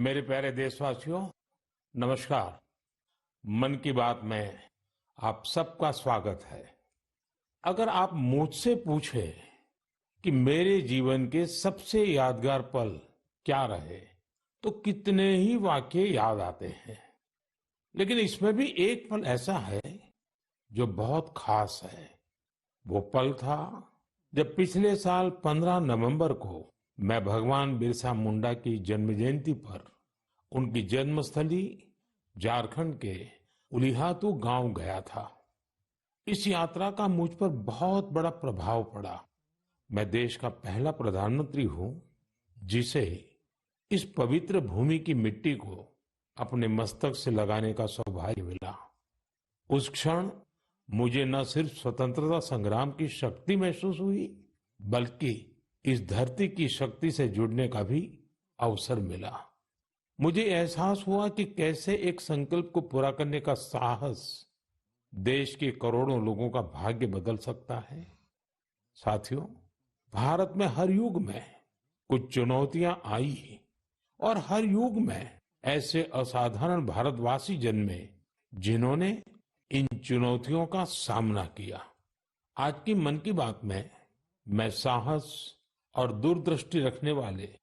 मेरे प्यारे देशवासियों, नमस्कार। मन की बात में आप सबका स्वागत है। अगर आप मुझसे पूछे कि मेरे जीवन के सबसे यादगार पल क्या रहे, तो कितने ही वाक्य याद आते हैं। लेकिन इसमें भी एक पल ऐसा है जो बहुत खास है। वो पल था जब पिछले साल 15 नवंबर को मैं भगवान बिरसा मुंडा की जन्म जयंती पर उनकी जन्मस्थली झारखंड के उलिहातू गांव गया था। इस यात्रा का मुझ पर बहुत बड़ा प्रभाव पड़ा। मैं देश का पहला प्रधानमंत्री हूं जिसे इस पवित्र भूमि की मिट्टी को अपने मस्तक से लगाने का सौभाग्य मिला। उस क्षण मुझे न सिर्फ स्वतंत्रता संग्राम की शक्ति महसूस हुई, बल्कि इस धरती की शक्ति से जुड़ने का भी अवसर मिला। मुझे एहसास हुआ कि कैसे एक संकल्प को पूरा करने का साहस देश के करोड़ों लोगों का भाग्य बदल सकता है। साथियों, भारत में हर युग में कुछ चुनौतियां आई और हर युग में ऐसे असाधारण भारतवासी जन्मे जिन्होंने इन चुनौतियों का सामना किया। आज की मन की बात में मैं साहस और दूरदृष्टि रखने वाले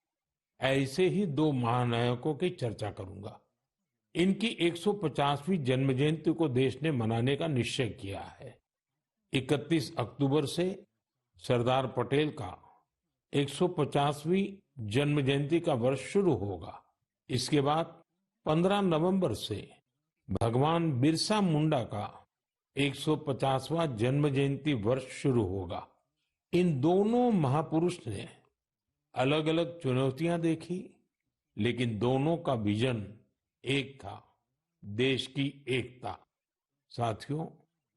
ऐसे ही दो महानायकों की चर्चा करूंगा। इनकी 150वीं जन्म जयंती को देश ने मनाने का निश्चय किया है। 31 अक्टूबर से सरदार पटेल का 150वीं जन्म जयंती का वर्ष शुरू होगा। इसके बाद 15 नवंबर से भगवान बिरसा मुंडा का 150वां जन्म जयंती वर्ष शुरू होगा। इन दोनों महापुरुष ने अलग अलग चुनौतियां देखी, लेकिन दोनों का विजन एक था, देश की एकता। साथियों,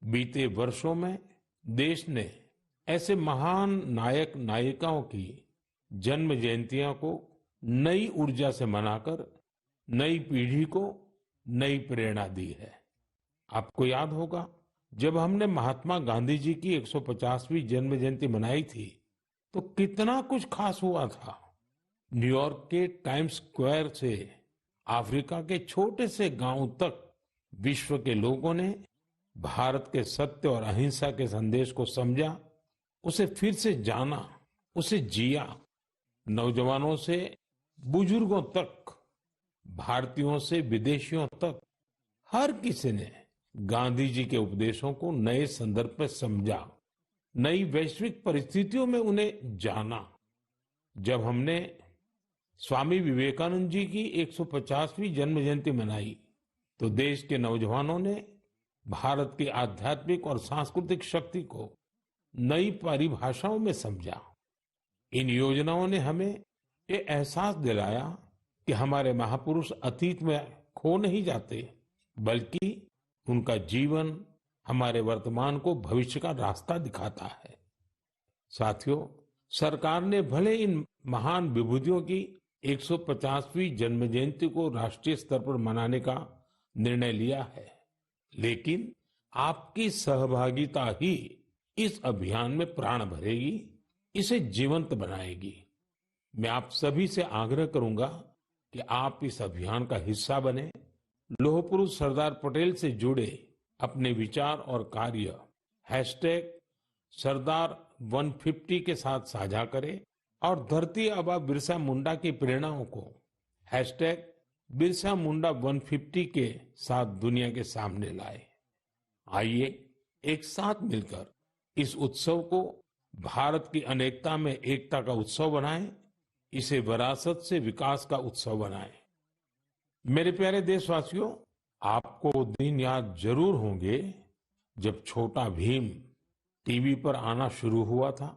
बीते वर्षों में देश ने ऐसे महान नायक नायिकाओं की जन्म जयंतियों को नई ऊर्जा से मनाकर नई पीढ़ी को नई प्रेरणा दी है। आपको याद होगा, जब हमने महात्मा गांधी जी की 150वीं जन्म जयंती मनाई थी तो कितना कुछ खास हुआ था। न्यूयॉर्क के टाइम्स स्क्वायर से अफ्रीका के छोटे से गांव तक विश्व के लोगों ने भारत के सत्य और अहिंसा के संदेश को समझा, उसे फिर से जाना, उसे जिया। नौजवानों से बुजुर्गों तक, भारतीयों से विदेशियों तक, हर किसी ने गांधी जी के उपदेशों को नए संदर्भ में समझा, नई वैश्विक परिस्थितियों में उन्हें जाना। जब हमने स्वामी विवेकानंद जी की 150वीं जन्म जयंती मनाई तो देश के नौजवानों ने भारत की आध्यात्मिक और सांस्कृतिक शक्ति को नई परिभाषाओं में समझा। इन योजनाओं ने हमें ये एहसास दिलाया कि हमारे महापुरुष अतीत में खो नहीं जाते, बल्कि उनका जीवन हमारे वर्तमान को भविष्य का रास्ता दिखाता है। साथियों, सरकार ने भले इन महान विभूतियों की 150वीं जन्म जयंती को राष्ट्रीय स्तर पर मनाने का निर्णय लिया है, लेकिन आपकी सहभागिता ही इस अभियान में प्राण भरेगी, इसे जीवंत बनाएगी। मैं आप सभी से आग्रह करूंगा कि आप इस अभियान का हिस्सा बने। लौह पुरुष सरदार पटेल से जुड़े अपने विचार और कार्य #सरदार150 के साथ साझा करें और धरती आबा बिरसा मुंडा की प्रेरणाओं को #बिरसामुंडा150 के साथ दुनिया के सामने लाए। आइए एक साथ मिलकर इस उत्सव को भारत की अनेकता में एकता का उत्सव बनाएं, इसे विरासत से विकास का उत्सव बनाएं। मेरे प्यारे देशवासियों, आपको वो दिन याद जरूर होंगे जब छोटा भीम टीवी पर आना शुरू हुआ था।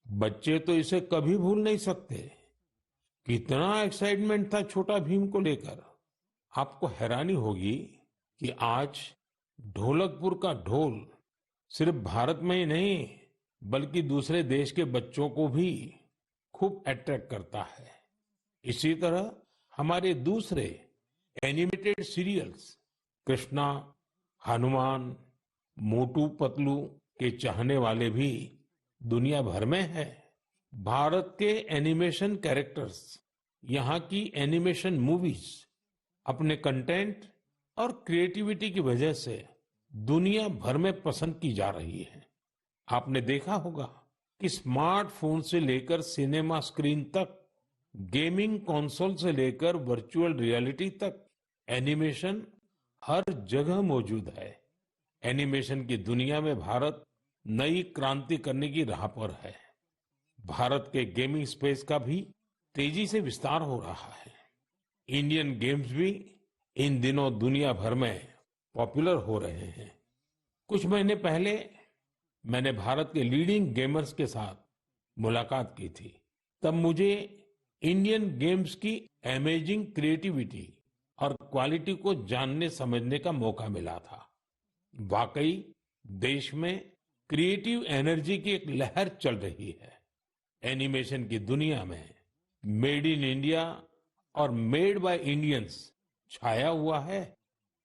बच्चे तो इसे कभी भूल नहीं सकते। कितना एक्साइटमेंट था छोटा भीम को लेकर। आपको हैरानी होगी कि आज ढोलकपुर का ढोल सिर्फ भारत में ही नहीं, बल्कि दूसरे देश के बच्चों को भी खूब अट्रैक्ट करता है। इसी तरह हमारे दूसरे एनिमेटेड सीरियल्स कृष्णा, हनुमान, मोटू पतलू के चाहने वाले भी दुनिया भर में हैं। भारत के एनिमेशन कैरेक्टर्स यहाँ की एनिमेशन मूवीज अपने कंटेंट और क्रिएटिविटी की वजह से दुनिया भर में पसंद की जा रही है। आपने देखा होगा कि स्मार्टफोन से लेकर सिनेमा स्क्रीन तक, गेमिंग कंसोल से लेकर वर्चुअल रियलिटी तक एनिमेशन हर जगह मौजूद है। एनिमेशन की दुनिया में भारत नई क्रांति करने की राह पर है। भारत के गेमिंग स्पेस का भी तेजी से विस्तार हो रहा है। इंडियन गेम्स भी इन दिनों दुनिया भर में पॉपुलर हो रहे हैं। कुछ महीने पहले मैंने भारत के लीडिंग गेमर्स के साथ मुलाकात की थी। तब मुझे इंडियन गेम्स की अमेजिंग क्रिएटिविटी और क्वालिटी को जानने समझने का मौका मिला था। वाकई देश में क्रिएटिव एनर्जी की एक लहर चल रही है। एनिमेशन की दुनिया में मेड इन इंडिया और मेड बाय इंडियंस छाया हुआ है।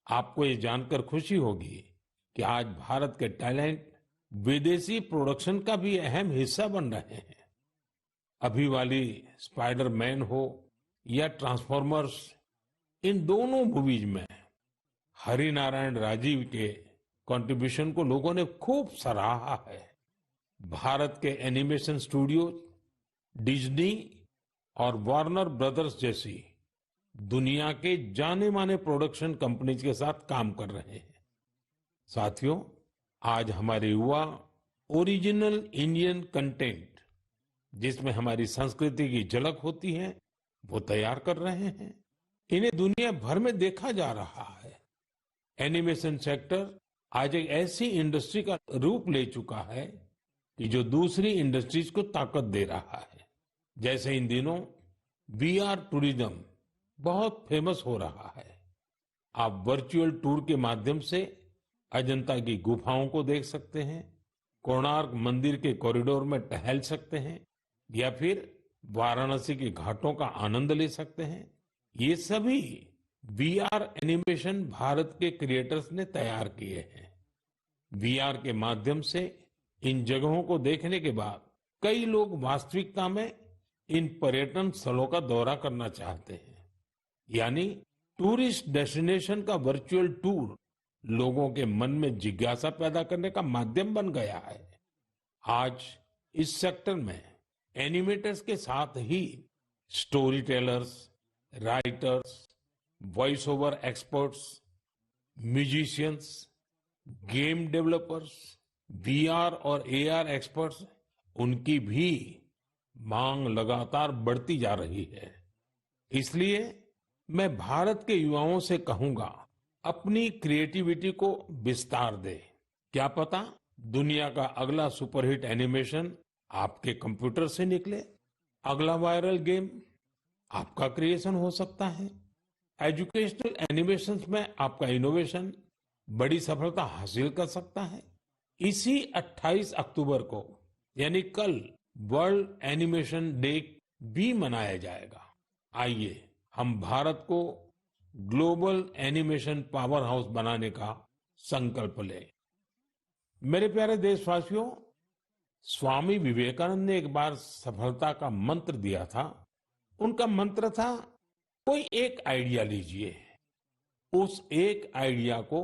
आपको ये जानकर खुशी होगी कि आज भारत के टैलेंट विदेशी प्रोडक्शन का भी अहम हिस्सा बन रहे हैं। अभी वाली स्पाइडरमैन हो या ट्रांसफॉर्मर्स, इन दोनों मूवीज में हरिनारायण राजीव के कंट्रीब्यूशन को लोगों ने खूब सराहा है। भारत के एनिमेशन स्टूडियो डिज्नी और वार्नर ब्रदर्स जैसी दुनिया के जाने माने प्रोडक्शन कंपनीज के साथ काम कर रहे हैं। साथियों, आज हमारे युवा ओरिजिनल इंडियन कंटेंट, जिसमें हमारी संस्कृति की झलक होती है, वो तैयार कर रहे हैं। इन्हें दुनिया भर में देखा जा रहा है। एनिमेशन सेक्टर आज एक ऐसी इंडस्ट्री का रूप ले चुका है कि जो दूसरी इंडस्ट्रीज को ताकत दे रहा है। जैसे इन दिनों वीआर टूरिज्म बहुत फेमस हो रहा है। आप वर्चुअल टूर के माध्यम से अजंता की गुफाओं को देख सकते हैं, कोणार्क मंदिर के कॉरिडोर में टहल सकते हैं या फिर वाराणसी के घाटों का आनंद ले सकते हैं। ये सभी वीआर एनिमेशन भारत के क्रिएटर्स ने तैयार किए हैं। वीआर के माध्यम से इन जगहों को देखने के बाद कई लोग वास्तविकता में इन पर्यटन स्थलों का दौरा करना चाहते हैं। यानी टूरिस्ट डेस्टिनेशन का वर्चुअल टूर लोगों के मन में जिज्ञासा पैदा करने का माध्यम बन गया है। आज इस सेक्टर में एनिमेटर्स के साथ ही story tellers, writers, voice over experts, musicians, game developers, VR और एआर एक्सपर्ट्स, उनकी भी मांग लगातार बढ़ती जा रही है। इसलिए मैं भारत के युवाओं से कहूंगा, अपनी क्रिएटिविटी को विस्तार दे। क्या पता दुनिया का अगला सुपरहिट एनिमेशन आपके कंप्यूटर से निकले। अगला वायरल गेम आपका क्रिएशन हो सकता है। एजुकेशनल एनिमेशन में आपका इनोवेशन बड़ी सफलता हासिल कर सकता है। इसी 28 अक्टूबर को यानी कल वर्ल्ड एनिमेशन डे भी मनाया जाएगा। आइए हम भारत को ग्लोबल एनिमेशन पावर हाउस बनाने का संकल्प लें। मेरे प्यारे देशवासियों, स्वामी विवेकानंद ने एक बार सफलता का मंत्र दिया था। उनका मंत्र था, कोई एक आइडिया लीजिए, उस एक आइडिया को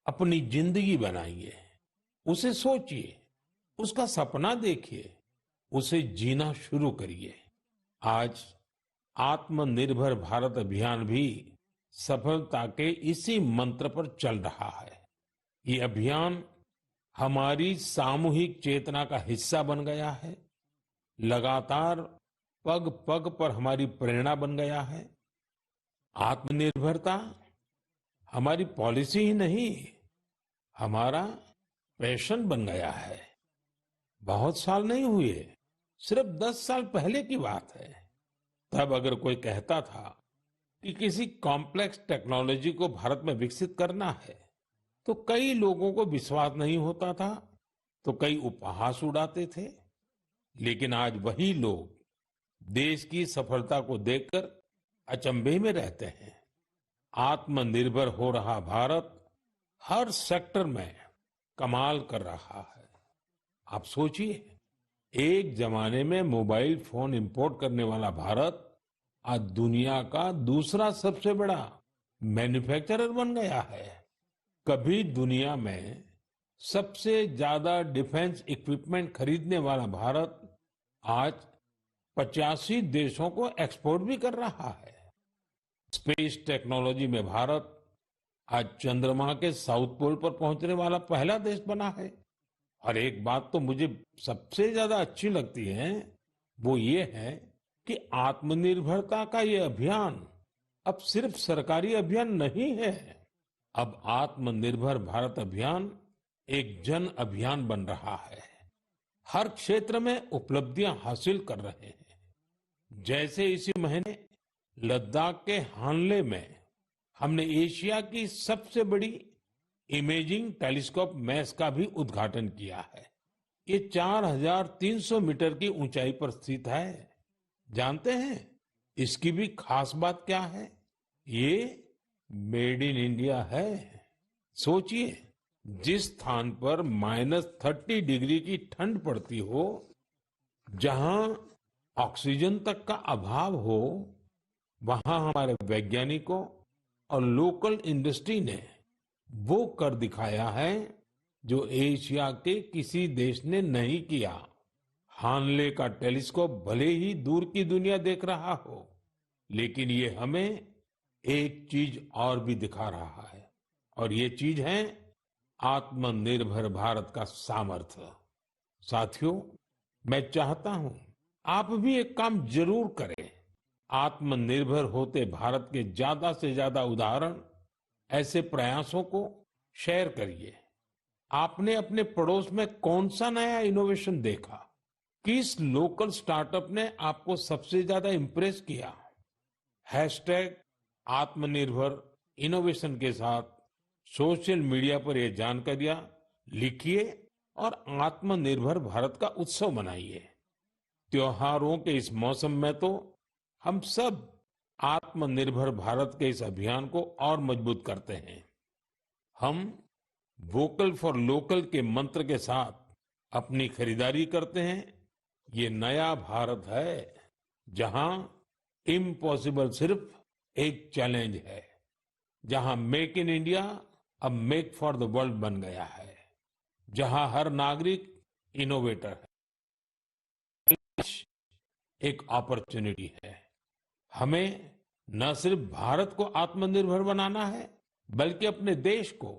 अपनी जिंदगी बनाइए, उसे सोचिए, उसका सपना देखिए, उसे जीना शुरू करिए। आज आत्मनिर्भर भारत अभियान भी सफलता के इसी मंत्र पर चल रहा है। ये अभियान हमारी सामूहिक चेतना का हिस्सा बन गया है, लगातार पग पग पर हमारी प्रेरणा बन गया है। आत्मनिर्भरता हमारी पॉलिसी ही नहीं, हमारा पैशन बन गया है। बहुत साल नहीं हुए, सिर्फ 10 साल पहले की बात है। तब अगर कोई कहता था कि किसी कॉम्प्लेक्स टेक्नोलॉजी को भारत में विकसित करना है, तो कई लोगों को विश्वास नहीं होता था, तो कई उपहास उड़ाते थे। लेकिन आज वही लोग देश की सफलता को देखकर अचंभे में रहते हैं। आत्मनिर्भर हो रहा भारत हर सेक्टर में कमाल कर रहा है। आप सोचिए, एक जमाने में मोबाइल फोन इंपोर्ट करने वाला भारत आज दुनिया का दूसरा सबसे बड़ा मैन्युफैक्चरर बन गया है। कभी दुनिया में सबसे ज्यादा डिफेंस इक्विपमेंट खरीदने वाला भारत आज 85 देशों को एक्सपोर्ट भी कर रहा है। स्पेस टेक्नोलॉजी में भारत आज चंद्रमा के साउथ पोल पर पहुंचने वाला पहला देश बना है। और एक बात तो मुझे सबसे ज्यादा अच्छी लगती है, वो ये है कि आत्मनिर्भरता का ये अभियान अब सिर्फ सरकारी अभियान नहीं है। अब आत्मनिर्भर भारत अभियान एक जन अभियान बन रहा है। हर क्षेत्र में उपलब्धियां हासिल कर रहे हैं। जैसे इसी महीने लद्दाख के हानले में हमने एशिया की सबसे बड़ी इमेजिंग टेलीस्कोप मैस का भी उद्घाटन किया है। ये 4,300 मीटर की ऊंचाई पर स्थित है। जानते हैं इसकी भी खास बात क्या है? ये मेड इन इंडिया है। सोचिए, जिस स्थान पर -30 डिग्री की ठंड पड़ती हो, जहां ऑक्सीजन तक का अभाव हो, वहां हमारे वैज्ञानिकों और लोकल इंडस्ट्री ने वो कर दिखाया है जो एशिया के किसी देश ने नहीं किया। हानले का टेलीस्कोप भले ही दूर की दुनिया देख रहा हो, लेकिन ये हमें एक चीज और भी दिखा रहा है, और ये चीज है आत्मनिर्भर भारत का सामर्थ्य। साथियों, मैं चाहता हूं आप भी एक काम जरूर करें। आत्मनिर्भर होते भारत के ज्यादा से ज्यादा उदाहरण, ऐसे प्रयासों को शेयर करिए। आपने अपने पड़ोस में कौन सा नया इनोवेशन देखा? किस लोकल स्टार्टअप ने आपको सबसे ज्यादा इंप्रेस किया? हैशटैग आत्मनिर्भर इनोवेशन के साथ सोशल मीडिया पर ये जानकारियां लिखिए और आत्मनिर्भर भारत का उत्सव मनाइए। त्योहारों के इस मौसम में तो हम सब आत्मनिर्भर भारत के इस अभियान को और मजबूत करते हैं। हम वोकल फॉर लोकल के मंत्र के साथ अपनी खरीदारी करते हैं। ये नया भारत है जहां इम्पॉसिबल सिर्फ एक चैलेंज है, जहां मेक इन इंडिया अब मेक फॉर द वर्ल्ड बन गया है, जहां हर नागरिक इनोवेटर है। एक अपॉर्चुनिटी है। हमें न सिर्फ भारत को आत्मनिर्भर बनाना है, बल्कि अपने देश को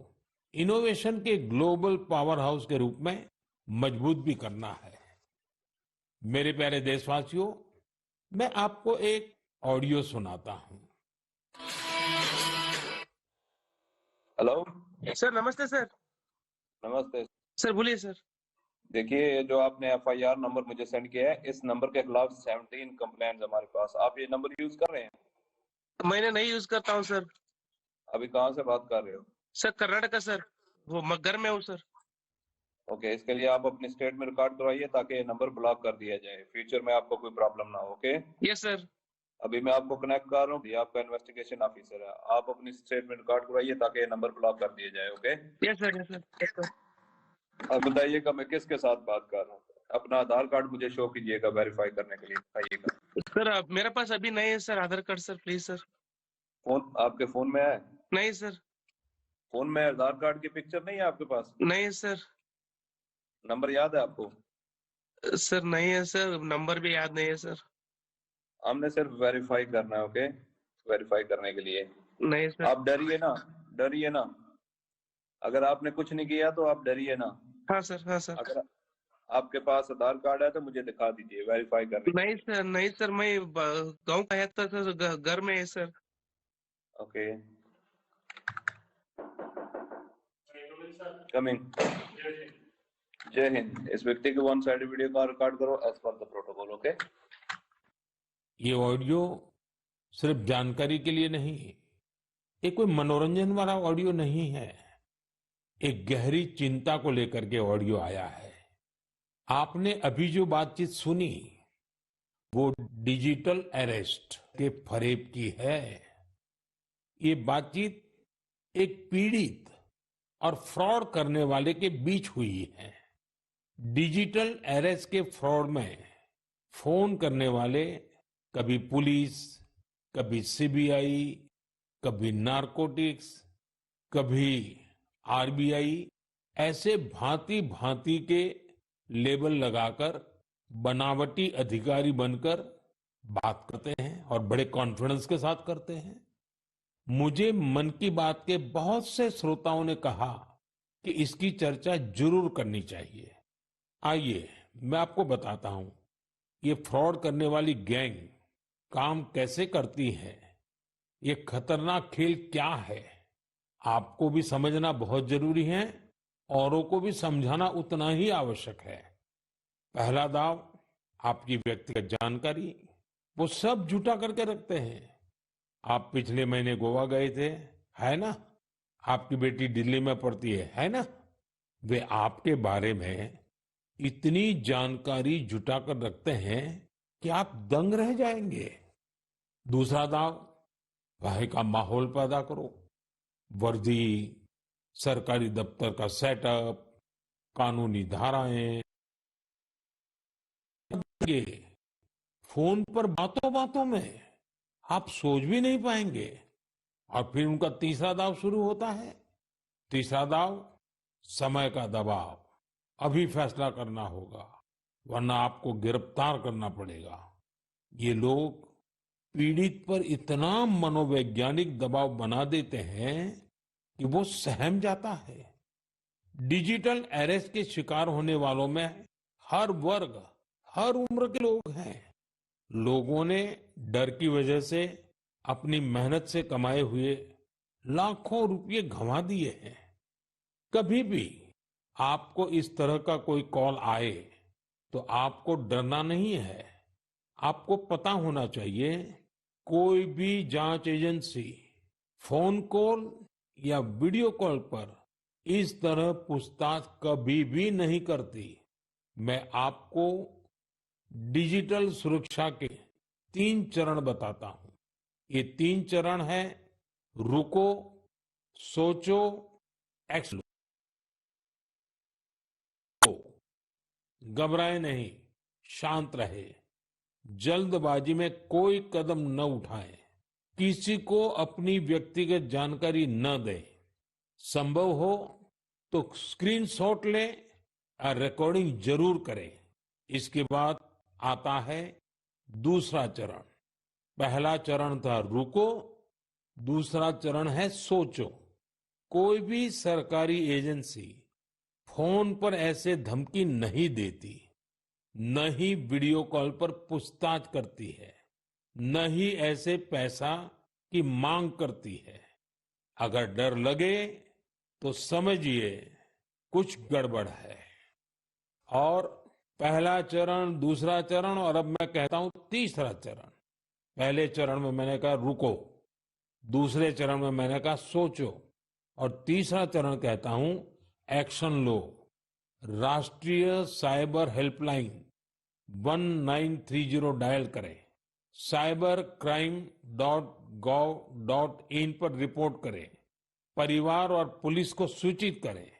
इनोवेशन के ग्लोबल पावर हाउस के रूप में मजबूत भी करना है। मेरे प्यारे देशवासियों, मैं आपको एक ऑडियो सुनाता हूं। Hello sir. नमस्ते सर। नमस्ते सर बोलिए सर। देखिए, ये जो आपने एफआईआर नंबर मुझे सेंड किया है, इस नंबर के खिलाफ 17 कंप्लेंट्स हमारे पास। आप ये नंबर यूज कर रहे हैं? मैंने नहीं यूज करता हूँ सर। अभी कहाँ से बात कर रहे हो? सर कर्नाटका सर, वो मगर में हूँ सर। ओके, इसके लिए आप अपनी स्टेट में रिकॉर्ड करवाइए ताकि ये नंबर ब्लॉक कर दिया जाए, फ्यूचर में आपको कोई प्रॉब्लम ना हो। Okay, yes sir. अभी मैं आपको कनेक्ट कर रहा हूँ, ये आपका इन्वेस्टिगेशन ऑफिसर है। आप अपनी स्टेट में रिकॉर्ड करवाइए ताकि ये नंबर ब्लॉक कर दिया जाए। Okay, yes sir, yes sir, yes sir. अब बताइएगा मैं किसके साथ बात कर रहा हूँ। अपना आधार कार्ड मुझे शो कीजिएगा वेरीफाई करने के लिए, बताइएगा। सर मेरे पास अभी नहीं है sir Aadhaar card sir, please sir. Phone आपके फोन में है? नहीं सर। फोन में आधार कार्ड की पिक्चर नहीं है आपके पास? नहीं सर। नंबर याद है आपको? सर नहीं है सर, नंबर भी याद नहीं है सर। हमने सिर्फ वेरीफाई करना है। ओके, वेरीफाई करने के लिए नहीं सर। आप डरिए ना, डरिए ना। अगर आपने कुछ नहीं किया तो आप डरिए ना। हाँ सर, हाँ सर। अगर आपके पास आधार कार्ड है तो मुझे दिखा दीजिए वेरीफाई करने। नहीं सर, नहीं सर, मैं गाँव का है तो सर, घर में है सर। Okay, coming. जय हिंद। इस व्यक्ति को वन साइड वीडियो का रिकॉर्ड करो as per the protocol. Okay, ये ऑडियो सिर्फ जानकारी के लिए नहीं, ये कोई मनोरंजन वाला ऑडियो नहीं है। एक गहरी चिंता को लेकर के ऑडियो आया है। आपने अभी जो बातचीत सुनी, वो डिजिटल अरेस्ट के फरेब की है। ये बातचीत एक पीड़ित और फ्रॉड करने वाले के बीच हुई है। डिजिटल अरेस्ट के फ्रॉड में फोन करने वाले कभी पुलिस, कभी सीबीआई, कभी नारकोटिक्स, कभी आरबीआई, ऐसे भांति भांति के लेबल लगाकर बनावटी अधिकारी बनकर बात करते हैं और बड़े कॉन्फिडेंस के साथ करते हैं। मुझे मन की बात के बहुत से श्रोताओं ने कहा कि इसकी चर्चा जरूर करनी चाहिए। आइए मैं आपको बताता हूं ये फ्रॉड करने वाली गैंग काम कैसे करती है, ये खतरनाक खेल क्या है। आपको भी समझना बहुत जरूरी है, औरों को भी समझाना उतना ही आवश्यक है। पहला दाव, आपकी व्यक्तिगत जानकारी, वो सब जुटा करके रखते हैं। आप पिछले महीने गोवा गए थे, है ना? आपकी बेटी दिल्ली में पढ़ती है ना? वे आपके बारे में इतनी जानकारी जुटा कर रखते हैं कि आप दंग रह जाएंगे। दूसरा दाव, भय का माहौल पैदा करो। वर्दी, सरकारी दफ्तर का सेटअप, कानूनी धाराएं, ये फोन पर बातों बातों में आप सोच भी नहीं पाएंगे। और फिर उनका तीसरा दाव शुरू होता है। तीसरा दाव, समय का दबाव। अभी फैसला करना होगा वरना आपको गिरफ्तार करना पड़ेगा। ये लोग पीड़ित पर इतना मनोवैज्ञानिक दबाव बना देते हैं कि वो सहम जाता है। डिजिटल अरेस्ट के शिकार होने वालों में हर वर्ग, हर उम्र के लोग हैं। लोगों ने डर की वजह से अपनी मेहनत से कमाए हुए लाखों रुपए गंवा दिए हैं। कभी भी आपको इस तरह का कोई कॉल आए तो आपको डरना नहीं है। आपको पता होना चाहिए, कोई भी जांच एजेंसी फोन कॉल या वीडियो कॉल पर इस तरह पूछताछ कभी भी नहीं करती। मैं आपको डिजिटल सुरक्षा के 3 चरण बताता हूं। ये 3 चरण है, रुको, सोचो, एक्शन लो। घबराए नहीं, शांत रहे, जल्दबाजी में कोई कदम न उठाएं, किसी को अपनी व्यक्तिगत जानकारी न दें। संभव हो तो स्क्रीनशॉट लें और रिकॉर्डिंग जरूर करें। इसके बाद आता है दूसरा चरण। पहला चरण था रुको, दूसरा चरण है सोचो। कोई भी सरकारी एजेंसी फोन पर ऐसे धमकी नहीं देती, न ही वीडियो कॉल पर पूछताछ करती है, न ही ऐसे पैसा की मांग करती है। अगर डर लगे तो समझिए कुछ गड़बड़ है। और पहला चरण, दूसरा चरण और अब मैं कहता हूं तीसरा चरण। पहले चरण में मैंने कहा रुको, दूसरे चरण में मैंने कहा सोचो और तीसरा चरण कहता हूं एक्शन लो। राष्ट्रीय साइबर हेल्पलाइन 1930 डायल करें, cybercrime.gov.in पर रिपोर्ट करें, परिवार और पुलिस को सूचित करें,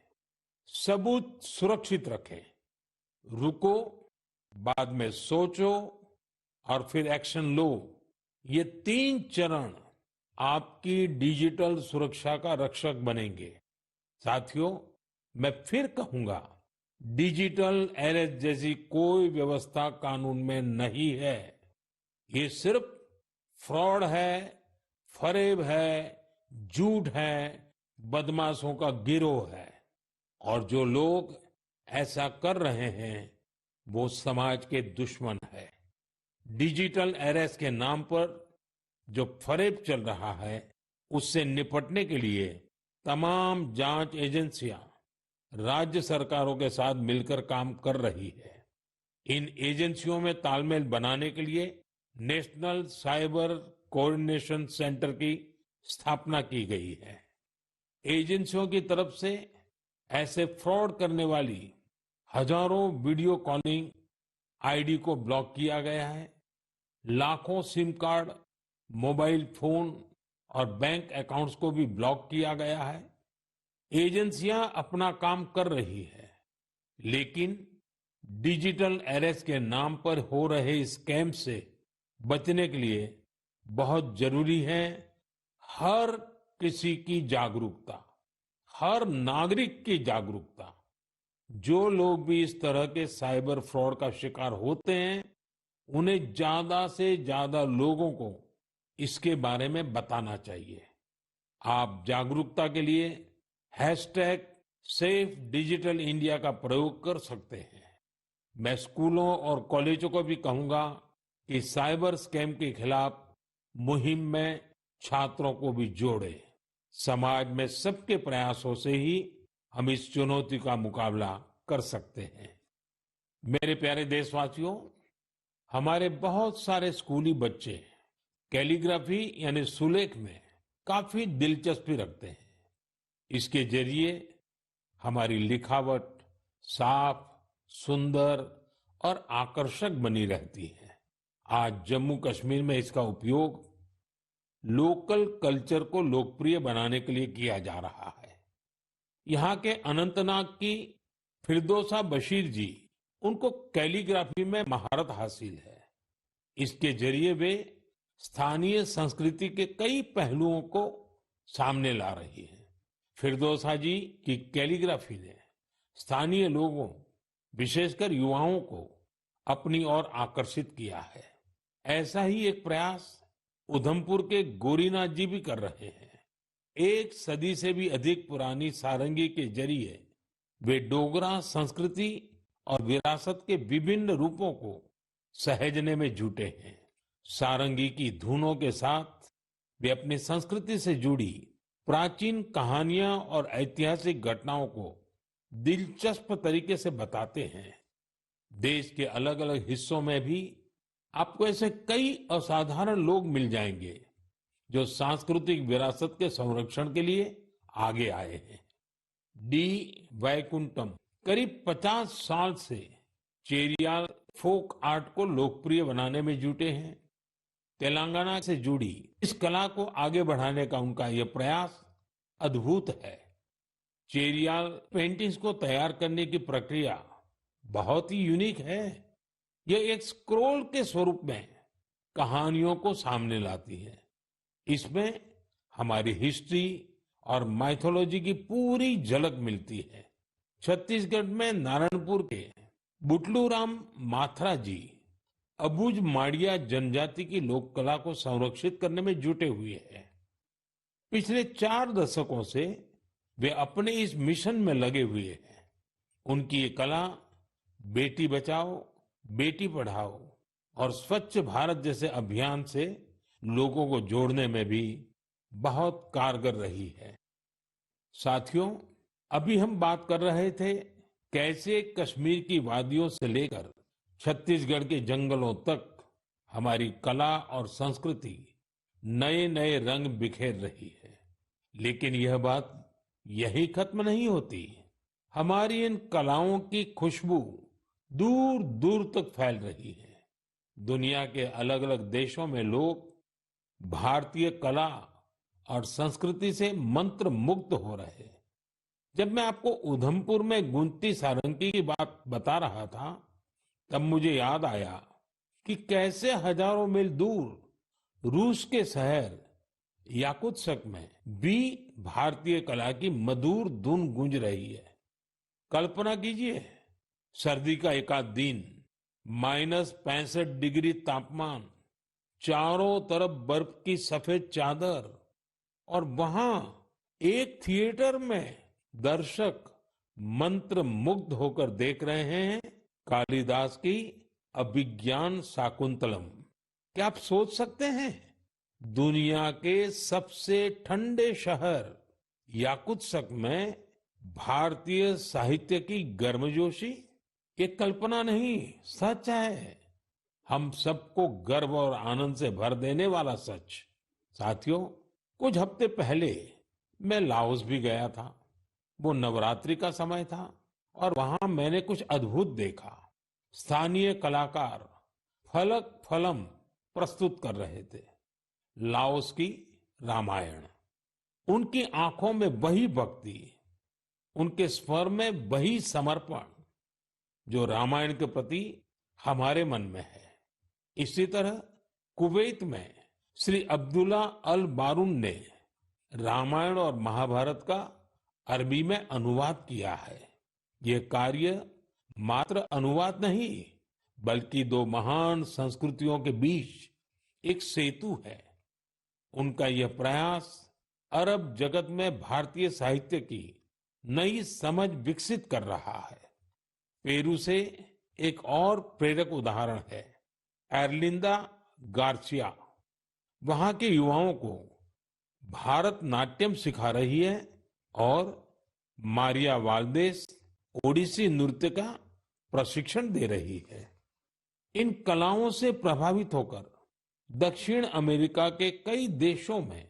सबूत सुरक्षित रखें। रुको, बाद में सोचो और फिर एक्शन लो। ये 3 चरण आपकी डिजिटल सुरक्षा का रक्षक बनेंगे। साथियों, मैं फिर कहूंगा, डिजिटल अरेस्ट जैसी कोई व्यवस्था कानून में नहीं है। ये सिर्फ फ्रॉड है, फरेब है, झूठ है, बदमाशों का गिरोह है। और जो लोग ऐसा कर रहे हैं वो समाज के दुश्मन है। डिजिटल अरेस्ट के नाम पर जो फरेब चल रहा है उससे निपटने के लिए तमाम जांच एजेंसियां राज्य सरकारों के साथ मिलकर काम कर रही है। इन एजेंसियों में तालमेल बनाने के लिए नेशनल साइबर कोऑर्डिनेशन सेंटर की स्थापना की गई है। एजेंसियों की तरफ से ऐसे फ्रॉड करने वाली हजारों वीडियो कॉलिंग आईडी को ब्लॉक किया गया है। लाखों सिम कार्ड, मोबाइल फोन और बैंक अकाउंट्स को भी ब्लॉक किया गया है। एजेंसियां अपना काम कर रही है, लेकिन डिजिटल अरेस्ट के नाम पर हो रहे स्कैम से बचने के लिए बहुत जरूरी है हर किसी की जागरूकता, हर नागरिक की जागरूकता। जो लोग भी इस तरह के साइबर फ्रॉड का शिकार होते हैं, उन्हें ज्यादा से ज्यादा लोगों को इसके बारे में बताना चाहिए। आप जागरूकता के लिए हैशटैग सेफ डिजिटल इंडिया का प्रयोग कर सकते हैं। मैं स्कूलों और कॉलेजों को भी कहूंगा कि साइबर स्कैम के खिलाफ मुहिम में छात्रों को भी जोड़े। समाज में सबके प्रयासों से ही हम इस चुनौती का मुकाबला कर सकते हैं। मेरे प्यारे देशवासियों, हमारे बहुत सारे स्कूली बच्चे कैलीग्राफी यानी सुलेख में काफी दिलचस्पी रखते हैं। इसके जरिए हमारी लिखावट साफ, सुंदर और आकर्षक बनी रहती है। आज जम्मू कश्मीर में इसका उपयोग लोकल कल्चर को लोकप्रिय बनाने के लिए किया जा रहा है। यहाँ के अनंतनाग की फिरदौसा बशीर जी, उनको कैलीग्राफी में महारत हासिल है। इसके जरिए वे स्थानीय संस्कृति के कई पहलुओं को सामने ला रही हैं। फिरदौसा जी की कैलीग्राफी ने स्थानीय लोगों, विशेषकर युवाओं को अपनी ओर आकर्षित किया है। ऐसा ही एक प्रयास उधमपुर के गोरीनाथ जी भी कर रहे हैं। एक सदी से भी अधिक पुरानी सारंगी के जरिए वे डोगरा संस्कृति और विरासत के विभिन्न रूपों को सहेजने में जुटे हैं। सारंगी की धुनों के साथ वे अपनी संस्कृति से जुड़ी प्राचीन कहानियां और ऐतिहासिक घटनाओं को दिलचस्प तरीके से बताते हैं। देश के अलग अलग हिस्सों में भी आपको ऐसे कई असाधारण लोग मिल जाएंगे जो सांस्कृतिक विरासत के संरक्षण के लिए आगे आए हैं। डी वैकुंठम करीब 50 साल से चेरियाल फोक आर्ट को लोकप्रिय बनाने में जुटे हैं। तेलंगाना से जुड़ी इस कला को आगे बढ़ाने का उनका यह प्रयास अद्भुत है। चेरियाल पेंटिंग्स को तैयार करने की प्रक्रिया बहुत ही यूनिक है। यह एक स्क्रोल के स्वरूप में कहानियों को सामने लाती है। इसमें हमारी हिस्ट्री और माइथोलॉजी की पूरी झलक मिलती है। छत्तीसगढ़ में नारायणपुर के बुटलू राम माथरा जी अबुझ माड़िया जनजाति की लोक कला को संरक्षित करने में जुटे हुए हैं। पिछले 4 दशकों से वे अपने इस मिशन में लगे हुए हैं। उनकी ये कला बेटी बचाओ, बेटी पढ़ाओ और स्वच्छ भारत जैसे अभियान से लोगों को जोड़ने में भी बहुत कारगर रही है। साथियों, अभी हम बात कर रहे थे कैसे कश्मीर की वादियों से लेकर छत्तीसगढ़ के जंगलों तक हमारी कला और संस्कृति नए नए रंग बिखेर रही है। लेकिन यह बात यही खत्म नहीं होती। हमारी इन कलाओं की खुशबू दूर दूर तक फैल रही है। दुनिया के अलग अलग देशों में लोग भारतीय कला और संस्कृति से मंत्र मुग्ध हो रहे हैं। जब मैं आपको उधमपुर में गुंती सारंगी की बात बता रहा था, तब मुझे याद आया कि कैसे हजारों मील दूर रूस के शहर याकुत्स्क में भी भारतीय कला की मधुर धुन गूंज रही है। कल्पना कीजिए, सर्दी का एक आध दिन, -65 डिग्री तापमान, चारों तरफ बर्फ की सफेद चादर और वहां एक थिएटर में दर्शक मंत्र मुग्ध होकर देख रहे हैं कालिदास की अभिज्ञान शाकुंतलम। क्या आप सोच सकते हैं, दुनिया के सबसे ठंडे शहर याकुत्स्क में भारतीय साहित्य की गर्मजोशी? ये कल्पना नहीं, सच है। हम सबको गर्व और आनंद से भर देने वाला सच। साथियों, कुछ हफ्ते पहले मैं लाओस भी गया था। वो नवरात्रि का समय था और वहां मैंने कुछ अद्भुत देखा। स्थानीय कलाकार फलक फलम प्रस्तुत कर रहे थे, लाओस की रामायण। उनकी आंखों में वही भक्ति, उनके स्वर में वही समर्पण जो रामायण के प्रति हमारे मन में है। इसी तरह कुवैत में श्री अब्दुल्ला अल बारून ने रामायण और महाभारत का अरबी में अनुवाद किया है। ये कार्य मात्र अनुवाद नहीं, बल्कि दो महान संस्कृतियों के बीच एक सेतु है। उनका यह प्रयास अरब जगत में भारतीय साहित्य की नई समझ विकसित कर रहा है। पेरू से एक और प्रेरक उदाहरण है एर्लिंदा गार्सिया। वहां के युवाओं को भारतनाट्यम सिखा रही है और मारिया वाल्देस ओडिसी नृत्य का प्रशिक्षण दे रही है। इन कलाओं से प्रभावित होकर दक्षिण अमेरिका के कई देशों में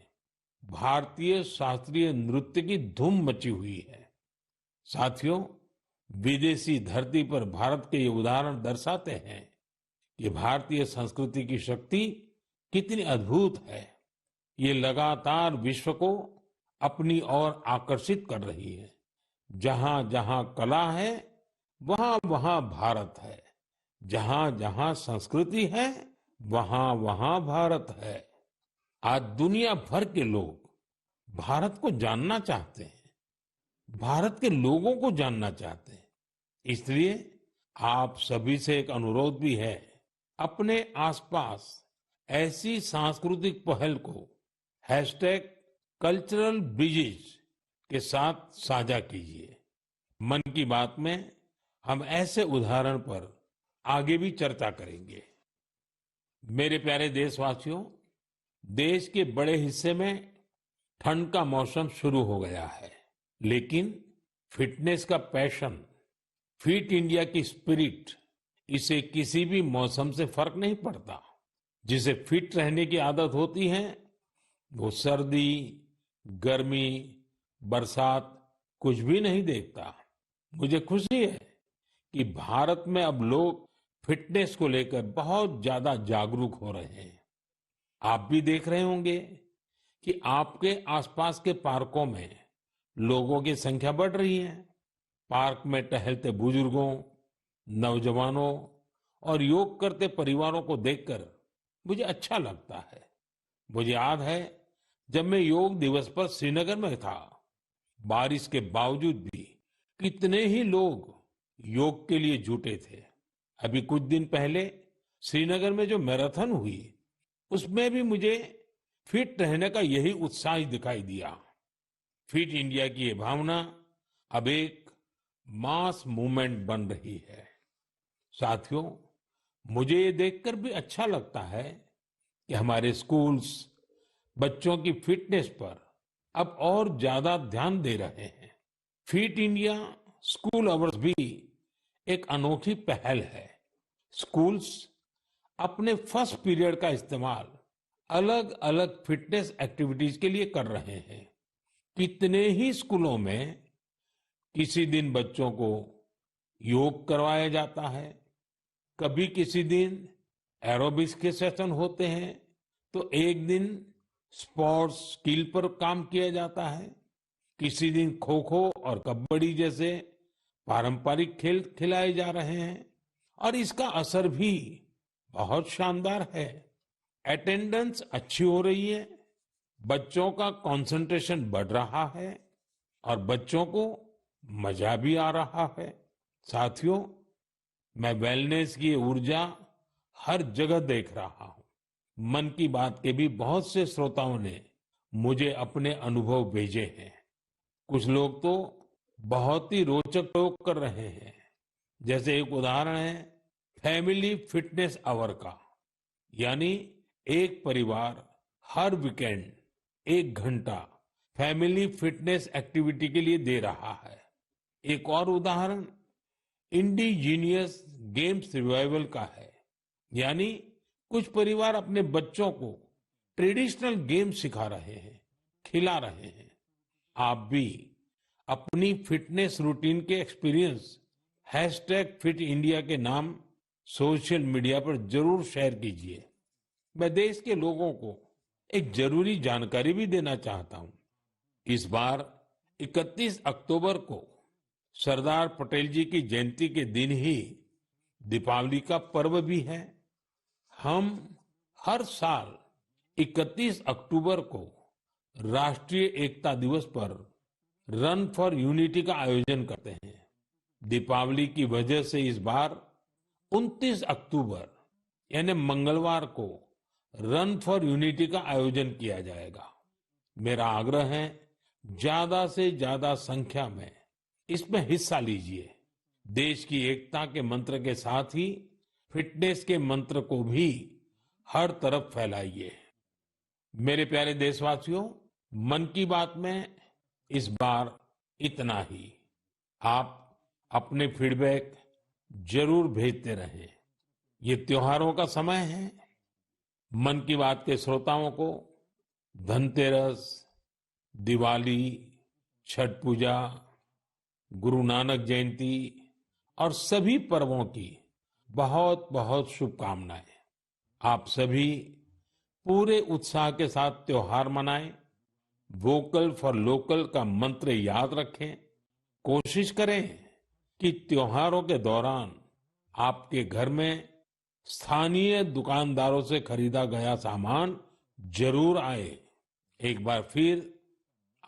भारतीय शास्त्रीय नृत्य की धूम मची हुई है। साथियों, विदेशी धरती पर भारत के ये उदाहरण दर्शाते हैं कि भारतीय संस्कृति की शक्ति कितनी अद्भुत है। ये लगातार विश्व को अपनी ओर आकर्षित कर रही है। जहां जहां कला है, वहां वहां भारत है। जहां जहां संस्कृति है, वहां वहां भारत है। आज दुनिया भर के लोग भारत को जानना चाहते हैं, भारत के लोगों को जानना चाहते हैं। इसलिए आप सभी से एक अनुरोध भी है, अपने आसपास ऐसी सांस्कृतिक पहल को #कल्चरल ब्रिजेस के साथ साझा कीजिए। मन की बात में हम ऐसे उदाहरण पर आगे भी चर्चा करेंगे। मेरे प्यारे देशवासियों, देश के बड़े हिस्से में ठंड का मौसम शुरू हो गया है, लेकिन फिटनेस का पैशन, फिट इंडिया की स्पिरिट, इसे किसी भी मौसम से फर्क नहीं पड़ता। जिसे फिट रहने की आदत होती है, वो सर्दी, गर्मी, बरसात कुछ भी नहीं देखता। मुझे खुशी है कि भारत में अब लोग फिटनेस को लेकर बहुत ज्यादा जागरूक हो रहे हैं। आप भी देख रहे होंगे कि आपके आसपास के पार्कों में लोगों की संख्या बढ़ रही है। पार्क में टहलते बुजुर्गों, नौजवानों और योग करते परिवारों को देखकर मुझे अच्छा लगता है। मुझे याद है, जब मैं योग दिवस पर श्रीनगर में था, बारिश के बावजूद भी कितने ही लोग योग के लिए जुटे थे। अभी कुछ दिन पहले श्रीनगर में जो मैराथन हुई, उसमें भी मुझे फिट रहने का यही उत्साह दिखाई दिया। फिट इंडिया की ये भावना अब एक मास मूवमेंट बन रही है। साथियों, मुझे ये देखकर भी अच्छा लगता है कि हमारे स्कूल्स बच्चों की फिटनेस पर अब और ज्यादा ध्यान दे रहे हैं। फिट इंडिया स्कूल अवर्स भी एक अनोखी पहल है। स्कूल्स अपने फर्स्ट पीरियड का इस्तेमाल अलग अलग फिटनेस एक्टिविटीज के लिए कर रहे हैं। कितने ही स्कूलों में किसी दिन बच्चों को योग करवाया जाता है, कभी किसी दिन एरोबिक्स के सेशन होते हैं, तो एक दिन स्पोर्ट्स स्किल पर काम किया जाता है। किसी दिन खो खो और कबड्डी जैसे पारंपरिक खेल खिलाए जा रहे हैं और इसका असर भी बहुत शानदार है। अटेंडेंस अच्छी हो रही है, बच्चों का कंसंट्रेशन बढ़ रहा है और बच्चों को मजा भी आ रहा है। साथियों, मैं वेलनेस की ये ऊर्जा हर जगह देख रहा हूं। मन की बात के भी बहुत से श्रोताओं ने मुझे अपने अनुभव भेजे हैं। कुछ लोग तो बहुत ही रोचक प्रयोग कर रहे हैं। जैसे एक उदाहरण है फैमिली फिटनेस आवर का, यानी एक परिवार हर वीकेंड 1 घंटा फैमिली फिटनेस एक्टिविटी के लिए दे रहा है। एक और उदाहरण इंडिजीनियस गेम्स रिवाइवल का है, यानी कुछ परिवार अपने बच्चों को ट्रेडिशनल गेम सिखा रहे हैं, खिला रहे हैं। आप भी अपनी फिटनेस रूटीन के एक्सपीरियंस #फिट इंडिया के नाम सोशल मीडिया पर जरूर शेयर कीजिए। मैं देश के लोगों को एक जरूरी जानकारी भी देना चाहता हूं। इस बार 31 अक्टूबर को सरदार पटेल जी की जयंती के दिन ही दीपावली का पर्व भी है। हम हर साल 31 अक्टूबर को राष्ट्रीय एकता दिवस पर रन फॉर यूनिटी का आयोजन करते हैं। दीपावली की वजह से इस बार 29 अक्टूबर यानी मंगलवार को रन फॉर यूनिटी का आयोजन किया जाएगा। मेरा आग्रह है, ज्यादा से ज्यादा संख्या में इसमें हिस्सा लीजिए। देश की एकता के मंत्र के साथ ही फिटनेस के मंत्र को भी हर तरफ फैलाइए। मेरे प्यारे देशवासियों, मन की बात में इस बार इतना ही। आप अपने फीडबैक जरूर भेजते रहें। ये त्योहारों का समय है। मन की बात के श्रोताओं को धनतेरस, दिवाली, छठ पूजा, गुरु नानक जयंती और सभी पर्वों की बहुत बहुत शुभकामनाएं। आप सभी पूरे उत्साह के साथ त्योहार मनाएं, वोकल फॉर लोकल का मंत्र याद रखें। कोशिश करें कि त्योहारों के दौरान आपके घर में स्थानीय दुकानदारों से खरीदा गया सामान जरूर आए। एक बार फिर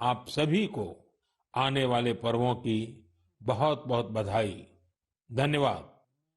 आप सभी को आने वाले पर्वों की बहुत बहुत बधाई। धन्यवाद।